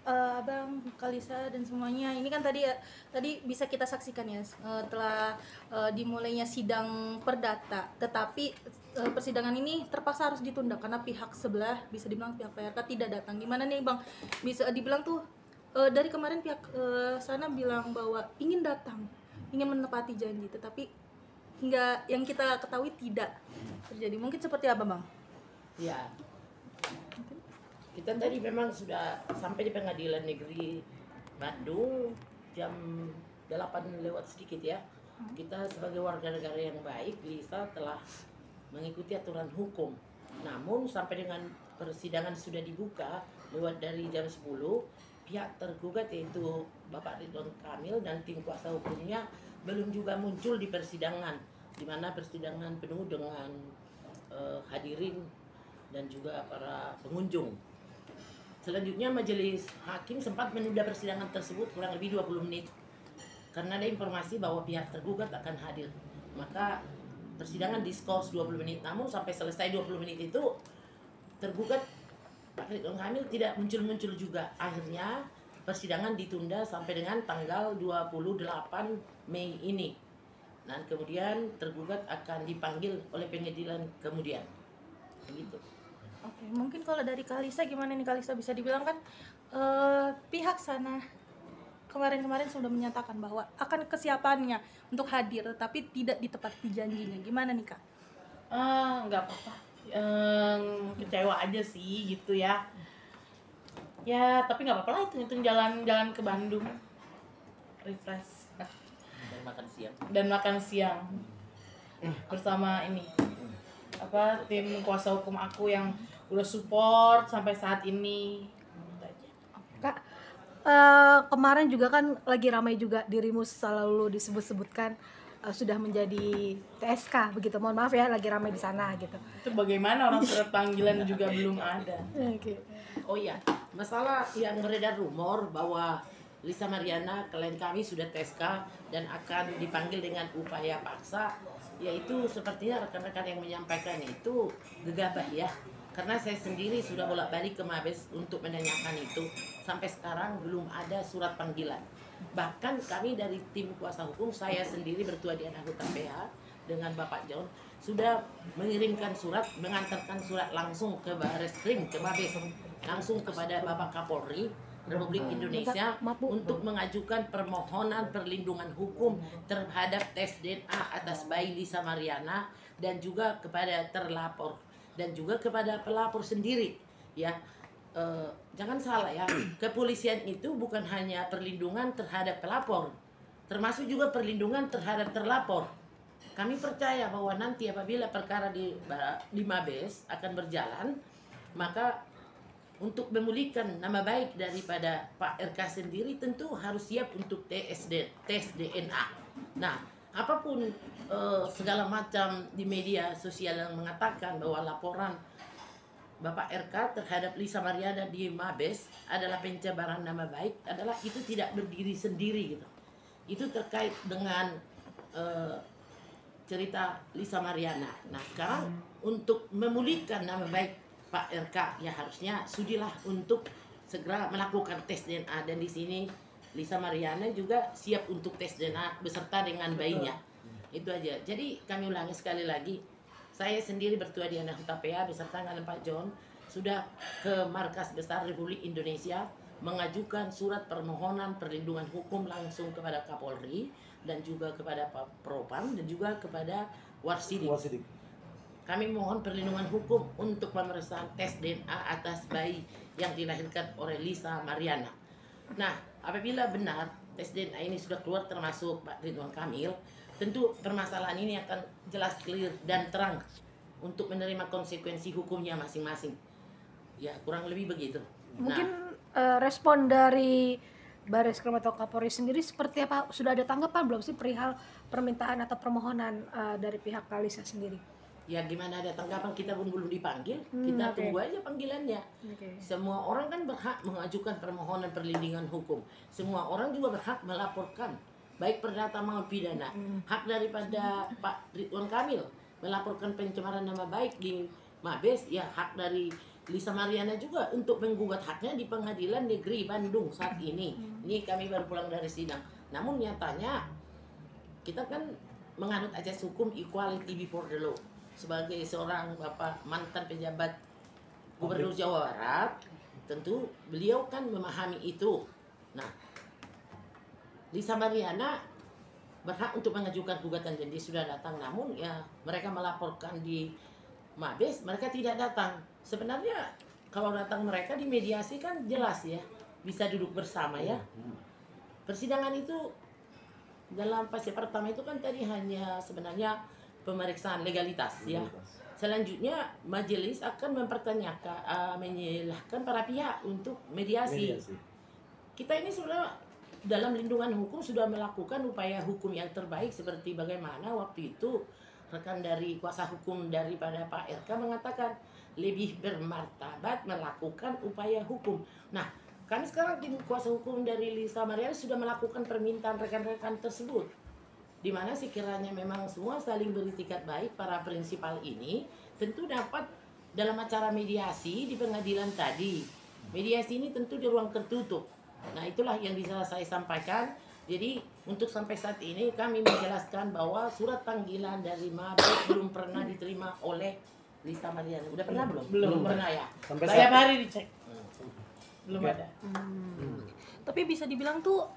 Abang, Kalisa dan semuanya. Ini kan tadi bisa kita saksikan ya, telah dimulainya sidang perdata. Tetapi persidangan ini terpaksa harus ditunda karena pihak sebelah, bisa dibilang pihak PRK tidak datang. Gimana nih Bang? Bisa dibilang tuh dari kemarin pihak sana bilang bahwa ingin datang, ingin menepati janji, tetapi hingga yang kita ketahui tidak terjadi. Mungkin seperti apa Bang? Ya, kita tadi memang sudah sampai di Pengadilan Negeri Bandung jam 8 lewat sedikit ya. Kita sebagai warga negara yang baik, Lisa telah mengikuti aturan hukum. Namun sampai dengan persidangan sudah dibuka lewat dari jam 10, pihak tergugat yaitu Bapak Ridwan Kamil dan tim kuasa hukumnya belum juga muncul di persidangan, di mana persidangan penuh dengan hadirin dan juga para pengunjung. Selanjutnya majelis hakim sempat menunda persidangan tersebut kurang lebih 20 menit karena ada informasi bahwa pihak tergugat akan hadir. Maka persidangan diskors 20 menit. Namun sampai selesai 20 menit itu tergugat Pak Ridwan Kamil tidak muncul-muncul juga. Akhirnya persidangan ditunda sampai dengan tanggal 28 Mei ini. Dan kemudian tergugat akan dipanggil oleh pengadilan kemudian. Begitu. Oke, mungkin kalau dari Kalisa gimana nih Kalisa, bisa dibilang kan pihak sana kemarin sudah menyatakan bahwa akan kesiapannya untuk hadir tapi tidak ditepati janjinya. Gimana nih Kak? Nggak apa-apa, kecewa aja sih gitu ya. Ya tapi nggak apa-apa lah, itu jalan-jalan ke Bandung, refresh dan makan siang bersama ini tim kuasa hukum aku yang udah support sampai saat ini. Kak, kemarin juga kan lagi ramai juga dirimu selalu disebut-sebutkan sudah menjadi TSK begitu. Mohon maaf ya, lagi ramai di sana gitu. Itu bagaimana, orang surat panggilan juga belum ada. Okay. Oh iya, masalah yang beredar rumor bahwa Lisa Mariana klien kami sudah TSK dan akan dipanggil dengan upaya paksa, yaitu sepertinya rekan-rekan yang menyampaikan itu gegabah ya. Karena saya sendiri sudah bolak-balik ke Mabes untuk menanyakan itu, sampai sekarang belum ada surat panggilan. Bahkan kami dari tim kuasa hukum, saya sendiri bertua di anggota PH dengan Bapak John sudah mengirimkan surat, mengantarkan surat langsung ke Barreskrim, ke Mabes, langsung kepada Bapak Kapolri Republik Indonesia untuk mengajukan permohonan perlindungan hukum terhadap tes DNA atas bayi Lisa Mariana dan juga kepada terlapor dan juga kepada pelapor sendiri ya. Jangan salah ya, kepolisian itu bukan hanya perlindungan terhadap pelapor, termasuk juga perlindungan terhadap terlapor. Kami percaya bahwa nanti apabila perkara di Mabes akan berjalan, maka untuk memulihkan nama baik daripada Pak RK sendiri tentu harus siap untuk tes DNA. Nah, apapun segala macam di media sosial yang mengatakan bahwa laporan Bapak RK terhadap Lisa Mariana di Mabes adalah pencemaran nama baik, adalah itu tidak berdiri sendiri gitu. Itu terkait dengan cerita Lisa Mariana. Nah, sekarang untuk memulihkan nama baik Pak RK ya harusnya sudilah untuk segera melakukan tes DNA, dan di sini Lisa Mariana juga siap untuk tes DNA beserta dengan bayinya. Itu aja. Jadi kami ulangi sekali lagi, saya sendiri bertua di anggota PA beserta dengan Pak John sudah ke Markas Besar Republik Indonesia mengajukan surat permohonan perlindungan hukum langsung kepada Kapolri dan juga kepada Pak Propam dan juga kepada Warsidik. Kami mohon perlindungan hukum untuk pemeriksaan tes DNA atas bayi yang dilahirkan oleh Lisa Mariana. Nah, apabila benar tes DNA ini sudah keluar termasuk Pak Ridwan Kamil, tentu permasalahan ini akan jelas, clear, dan terang untuk menerima konsekuensi hukumnya masing-masing. Ya, kurang lebih begitu. Mungkin respon dari Barreskrim atau Kapolri sendiri seperti apa? Sudah ada tanggapan belum sih perihal permintaan atau permohonan dari pihak Kalisa sendiri? Ya gimana ada tanggapan, kita pun belum dipanggil, kita tunggu aja panggilannya. Semua orang kan berhak mengajukan permohonan perlindungan hukum. Semua orang juga berhak melaporkan, baik perdata maupun pidana. Hak daripada Pak Ridwan Kamil melaporkan pencemaran nama baik di Mabes, ya hak dari Lisa Mariana juga untuk menggugat haknya di Pengadilan Negeri Bandung saat ini. Ini kami baru pulang dari sidang. Namun nyatanya kita kan menganut ajas hukum equality before the law. Sebagai seorang mantan pejabat Gubernur Jawa Barat, tentu beliau kan memahami itu. Nah, Lisa Mariana berhak untuk mengajukan gugatan, jadi sudah datang. Namun ya mereka melaporkan di Mabes, mereka tidak datang. Sebenarnya kalau datang mereka dimediasi kan jelas ya, bisa duduk bersama ya. Persidangan itu dalam fase pertama itu kan tadi hanya sebenarnya pemeriksaan legalitas ya. Selanjutnya majelis akan mempertanyakan, menyalahkan para pihak untuk mediasi. Kita ini sudah dalam lindungan hukum sudah melakukan upaya hukum yang terbaik, seperti bagaimana waktu itu rekan dari kuasa hukum daripada Pak RK mengatakan lebih bermartabat melakukan upaya hukum. Nah, kami sekarang tim kuasa hukum dari Lisa Mariana sudah melakukan permintaan rekan-rekan tersebut, di mana sekiranya memang semua saling beritikat baik, para prinsipal ini tentu dapat dalam acara mediasi di pengadilan tadi. Mediasi ini tentu di ruang tertutup. Nah, itulah yang bisa saya sampaikan. Jadi untuk sampai saat ini kami menjelaskan bahwa surat panggilan dari Mabes belum pernah diterima oleh Lisa Mariana. Udah pernah belum? Belum pernah ya. Sampai setiap hari dicek. Belum ada. Tapi bisa dibilang tuh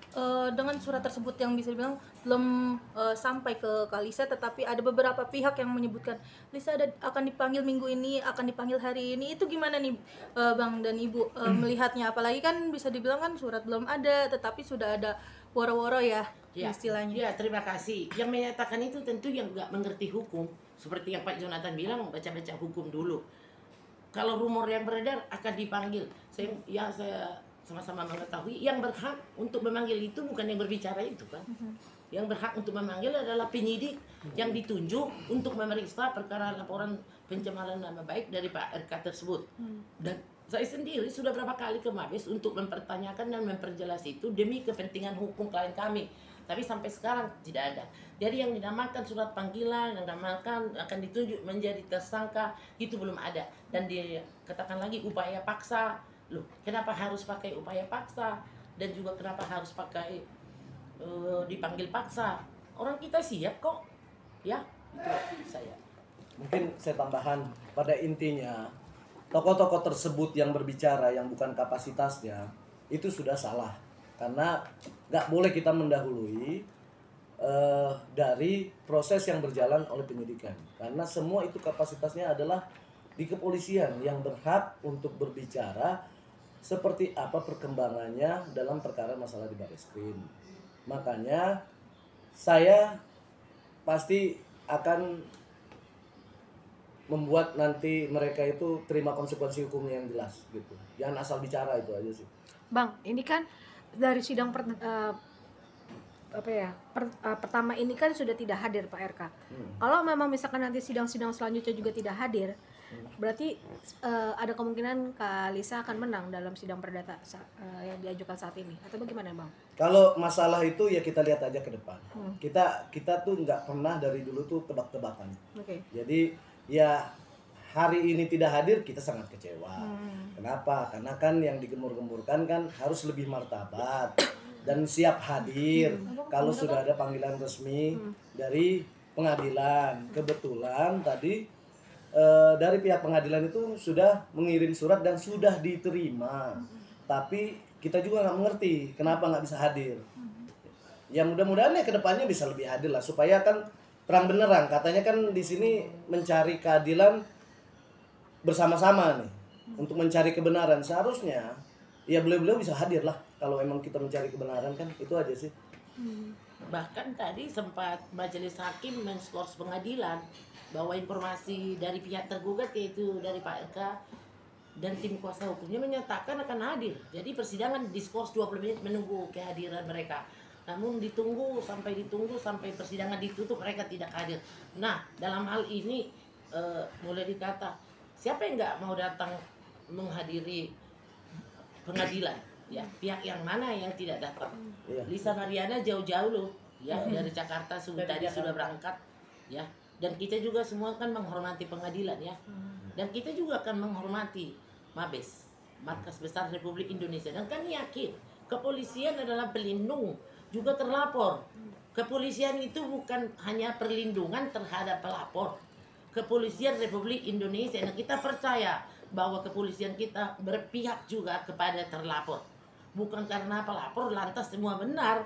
dengan surat tersebut yang bisa dibilang belum sampai ke Kalisa, tetapi ada beberapa pihak yang menyebutkan Lisa akan dipanggil minggu ini, akan dipanggil hari ini. Itu gimana nih Bang dan Ibu melihatnya? Apalagi kan bisa dibilang kan surat belum ada, tetapi sudah ada woro-woro ya, istilahnya. Ya, terima kasih. Yang menyatakan itu tentu yang nggak mengerti hukum. Seperti yang Pak Jonathan bilang, baca-baca hukum dulu. Kalau rumor yang beredar akan dipanggil, saya sama-sama mengetahui yang berhak untuk memanggil itu bukan yang berbicara itu kan. Yang berhak untuk memanggil adalah penyidik yang ditunjuk untuk memeriksa perkara laporan pencemaran nama baik dari Pak RK tersebut. Dan saya sendiri sudah berapa kali ke Mabes untuk mempertanyakan dan memperjelas itu demi kepentingan hukum klien kami. Tapi sampai sekarang tidak ada. Jadi yang dinamakan surat panggilan, yang dinamakan akan ditunjuk menjadi tersangka, itu belum ada. Dan dia katakan lagi upaya paksa. Loh, kenapa harus pakai upaya paksa? Dan juga kenapa harus pakai dipanggil paksa? Orang kita siap kok. Ya, itu saya. Mungkin saya tambahan, pada intinya tokoh-tokoh tersebut yang berbicara yang bukan kapasitasnya itu sudah salah. Karena nggak boleh kita mendahului dari proses yang berjalan oleh penyidikan. Karena semua itu kapasitasnya adalah di kepolisian yang berhak untuk berbicara seperti apa perkembangannya dalam perkara masalah di Barreskrim. Makanya saya pasti akan membuat nanti mereka itu terima konsekuensi hukumnya yang jelas gitu. Jangan asal bicara, itu aja sih. Bang, ini kan dari sidang pertama ini kan sudah tidak hadir Pak RK. Kalau memang misalkan nanti sidang-sidang selanjutnya juga tidak hadir, berarti ada kemungkinan Kak Lisa akan menang dalam sidang perdata yang diajukan saat ini, atau bagaimana Bang? Kalau masalah itu ya kita lihat aja ke depan. Kita tuh nggak pernah dari dulu tuh tebak-tebakan. Jadi ya hari ini tidak hadir kita sangat kecewa. Kenapa? Karena kan yang digemur-gemurkan kan harus lebih martabat dan siap hadir kalau sudah ada panggilan resmi dari pengadilan. Kebetulan tadi dari pihak pengadilan itu sudah mengirim surat dan sudah diterima. Tapi kita juga nggak mengerti kenapa nggak bisa hadir. Ya mudah-mudahan ya kedepannya bisa lebih hadir lah, supaya kan terang benerang. Katanya kan di sini mencari keadilan bersama-sama nih untuk mencari kebenaran. Seharusnya ya beliau-beliau bisa hadir lah kalau emang kita mencari kebenaran, kan itu aja sih. Bahkan tadi sempat majelis hakim menskors pengadilan bahwa informasi dari pihak tergugat, yaitu dari Pak RK dan tim kuasa hukumnya, menyatakan akan hadir. Jadi persidangan diskors 20 menit menunggu kehadiran mereka. Namun ditunggu sampai persidangan ditutup, mereka tidak hadir. Nah, dalam hal ini boleh dikata siapa yang nggak mau datang menghadiri pengadilan? Ya, pihak yang mana yang tidak datang? Lisa Mariana jauh-jauh loh, ya dari Jakarta sudah berangkat, ya. Dan kita juga semua kan menghormati pengadilan, ya. Dan kita juga akan menghormati Mabes, Markas Besar Republik Indonesia. Dan kami yakin kepolisian adalah pelindung juga terlapor. Kepolisian itu bukan hanya perlindungan terhadap pelapor. Kepolisian Republik Indonesia, dan kita percaya bahwa kepolisian kita berpihak juga kepada terlapor. Bukan karena pelapor lantas semua benar.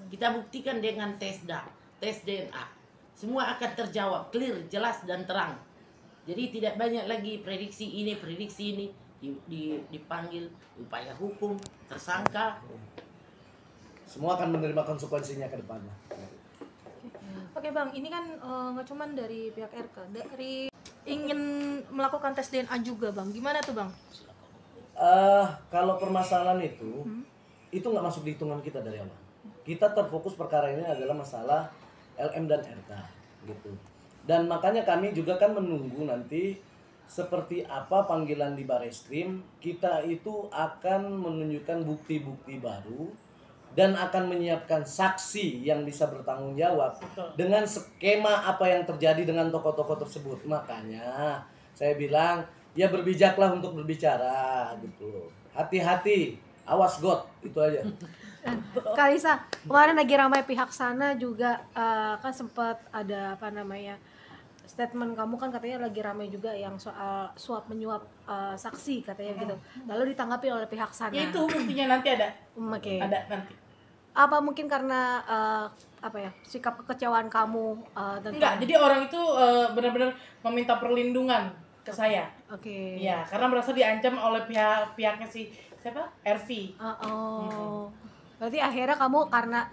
Kita buktikan dengan tes DNA. Semua akan terjawab, clear, jelas, dan terang. Jadi tidak banyak lagi prediksi ini, dipanggil upaya hukum, tersangka. Semua akan menerima konsekuensinya ke depannya. Oke Bang, ini kan nggak cuman dari pihak RK, dari ingin melakukan tes DNA juga Bang. Gimana tuh Bang? Kalau permasalahan itu nggak masuk di hitungan kita dari awal. Kita terfokus perkara ini adalah masalah LM dan RK gitu. Dan makanya kami juga kan menunggu nanti seperti apa panggilan di Bareskrim. Kita itu akan menunjukkan bukti-bukti baru dan akan menyiapkan saksi yang bisa bertanggung jawab dengan skema apa yang terjadi dengan tokoh-tokoh tersebut. Makanya saya bilang ya berbijaklah untuk berbicara gitu. Hati-hati, awas God, itu aja. Kalisa, kemarin lagi ramai pihak sana juga kan sempat ada statement kamu kan katanya lagi ramai juga yang soal suap menyuap saksi katanya gitu. Lalu ditanggapi oleh pihak sana. Ya itu buktinya nanti ada. Oke. Ada nanti. Apa mungkin karena sikap kekecewaan kamu tentang Enggak, jadi orang itu benar-benar meminta perlindungan ke saya. Oke. Iya, karena merasa diancam oleh pihaknya si siapa? RV. Berarti akhirnya kamu karena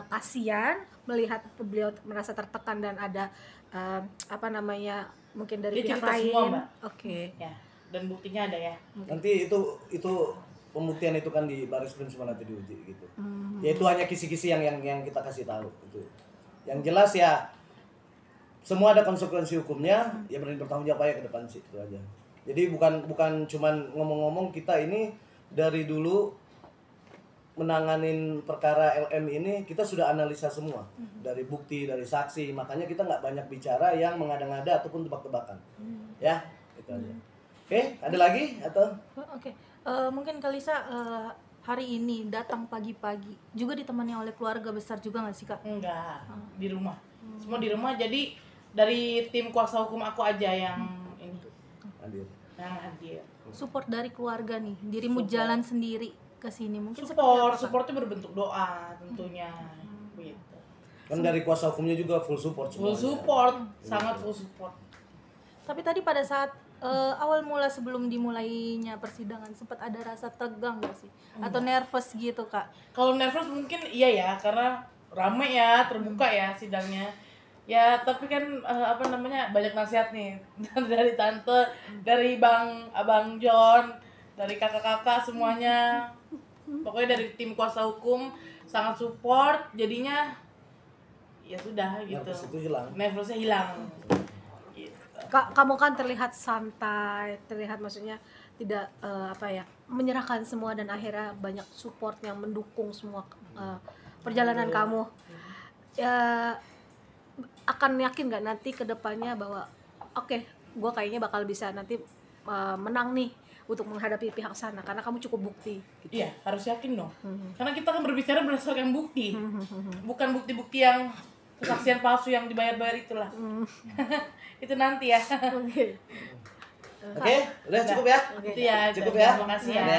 kasihan melihat beliau merasa tertekan dan ada mungkin dari Dia pihak cerita lain. semua, Mbak. Oke. Ya, dan buktinya ada ya. Nanti itu pembuktian itu kan di Bareskrim semua nanti diuji gitu. Ya itu hanya kisi-kisi yang kita kasih tahu itu. Yang jelas ya semua ada konsekuensi hukumnya, ya berani bertanggung jawab aja ke depan sih, itu aja. Jadi bukan cuman ngomong-ngomong, kita ini dari dulu menanganin perkara LM ini kita sudah analisa semua dari bukti, dari saksi, makanya kita nggak banyak bicara yang mengada-ngada ataupun tebak-tebakan. Ya, itu aja. Oke, ada lagi atau? Oke. Mungkin Kalisa hari ini datang pagi-pagi juga ditemani oleh keluarga besar juga nggak sih Kak? Enggak, di rumah. Semua di rumah, jadi dari tim kuasa hukum aku aja yang ini. Hadir. Yang hadir. Support dari keluarga nih, dirimu jalan sendiri ke sini mungkin Supportnya berbentuk doa tentunya. Gitu. Kan dari kuasa hukumnya juga full support Full semuanya. support, sangat full support. Tapi tadi pada saat awal mula sebelum dimulainya persidangan sempat ada rasa tegang nggak sih? Atau nervous gitu Kak? Kalau nervous mungkin iya ya, karena ramai ya, terbuka ya sidangnya. Ya tapi kan banyak nasihat nih dari tante, dari abang John, dari kakak-kakak semuanya. Pokoknya dari tim kuasa hukum sangat support, jadinya ya sudah gitu. Nervous itu hilang. Nervousnya hilang. Gitu. Kamu kan terlihat santai, terlihat maksudnya tidak menyerahkan semua dan akhirnya banyak support yang mendukung semua perjalanan kamu. Ya akan yakin nggak nanti ke depannya bahwa oke, gue kayaknya bakal bisa nanti menang nih untuk menghadapi pihak sana karena kamu cukup bukti gitu. Iya, harus yakin dong. Karena kita kan berbicara berdasarkan bukti. Bukan bukti-bukti yang kesaksian palsu yang dibayar-bayar itulah. Itu nanti ya. Oke. Oke, udah cukup ya? Itu ya. Cukup ya? Terima kasih ya.